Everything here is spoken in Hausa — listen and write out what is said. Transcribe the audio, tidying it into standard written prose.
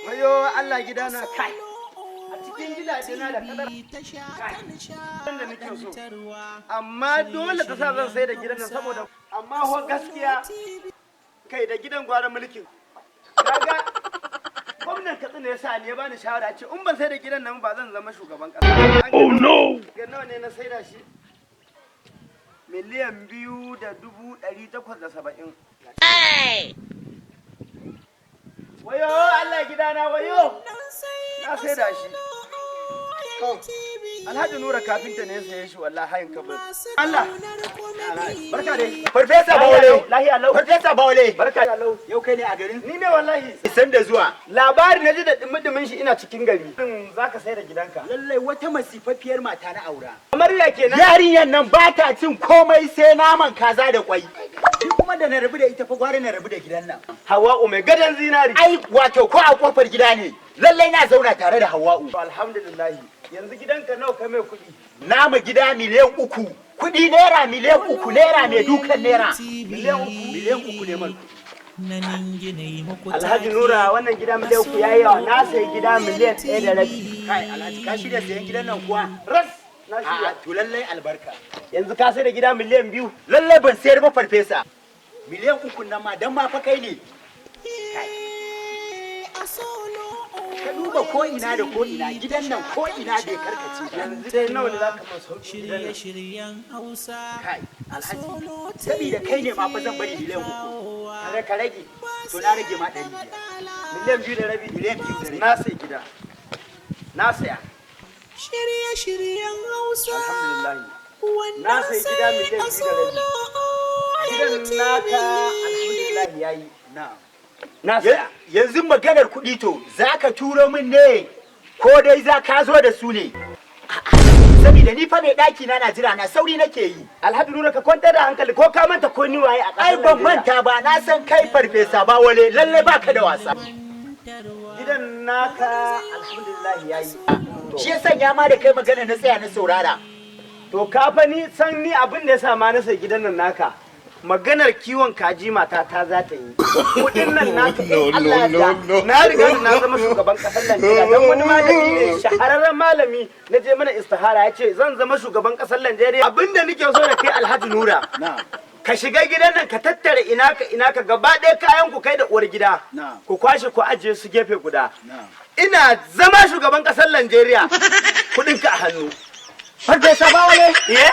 Ayo Allah gidana kai. A cikin gidaje na da kadar kai. Da nake so. Amma dole ta sa zan sai da gidan nan saboda amma ho gaskiya kai da gidan gwara mulkin. Kaga gwamnan Katsina ya sa ni ya bani shawara ce in ban sai da gidan nan ba zan zama shugaban kasa. Oh no. Ga nawa ne na sai da shi? Miliyan 2,870. Wayo Allah gidana wayo. Na sai da shi. Alhaji Nura kafinta ne sai shi wallahi hayin kabir. Allah. Barka dai. Farfesa Bawale. Lahiya lau. Farfesa Bawale. Barka da lau. Yau kai ne a garin? Ni ne wallahi. Isan da zuwa. Labari na ji da dumudumin shi ina cikin gari. Zaka sai da gidanka. Lallai wata masifafiyar mata na aura. Kamar ya kenan. Yarinyar nan ba ta cin komai sai naman kaza da kwai. Shi kuma da na rabu da ita fa gwara na rabu da gidan nan. Hawa'u mai gadon zinari. Ai wato ko a kofar gida ne. Lallai na zauna tare da Hawa'u. Alhamdulillah. Yanzu gidanka nawa kai mai kuɗi? Nama gida miliyan 3. Kuɗi naira miliyan 3 naira mai dukan naira. Miliyan 3. Miliyan 3 ne man. Alhaji Nura wannan gida miliyan 3 yayi yawa. Na sayi gida miliyan 1 da rabi. Kai Alhaji ka shirya sayan gidan nan kuwa? Ras. Na shirya. To lallai albarka. Yanzu ka sai da gida miliyan 2. Lallai ban sayar ba farfesa. Miliyan 3 nan ma dan ma fa kai ne. Ka duba ko ina da ko ina gidan nan ko ina bai karkace ba. Yanzu dai nawa ne zaka masa sauki gidan nan? Kai Alhaji saboda kai ne ma fa zan bari miliyan 3. Kare ka rage to na rage ma 100. Miliyan 2 da rabi. Miliyan 2 da rabi. Na sai gida. Na saya. Shirye-shiryen Hausa. Alhamdulillah. Na sai gida miliyan 2 da rabi. Gidan naka alhamdulillah yayi. Na'am. Na saya. Yanzu maganar kuɗi to zaka turo min ne ko dai za ka zo da su ne? Saboda ni fa mai ɗaki na jira na sauri nake yi. Alhaji Nura ka kwantar da hankali ko ka manta ko ni waye a ƙasar Ai ban manta ba na san kai farfesa ba wale lalle baka da wasa. Gidan naka alhamdulillah yayi. Shi ya sanya ma da kai magana na tsaya na saurara. To ka fa ni san ni abin da ya sa ma na sai gidan nan naka. Maganar kiwon kaji mata ta za ta yi. Kudin nan naka in Allah ya na riga na zama shugaban kasar Najeriya dan wani malami ne shahararren malami na je mana istihara ya ce zan zama shugaban kasar Najeriya. Abinda nake so da kai Alhaji Nura. Ka shiga gidan nan ka tattara ina ka gaba ɗaya kayan ku kai da uwar gida. Ku kwashe ku ajiye su gefe guda. Ina zama shugaban kasar Najeriya. Kudin ka a hannu. Farfesa Bawale. Eh?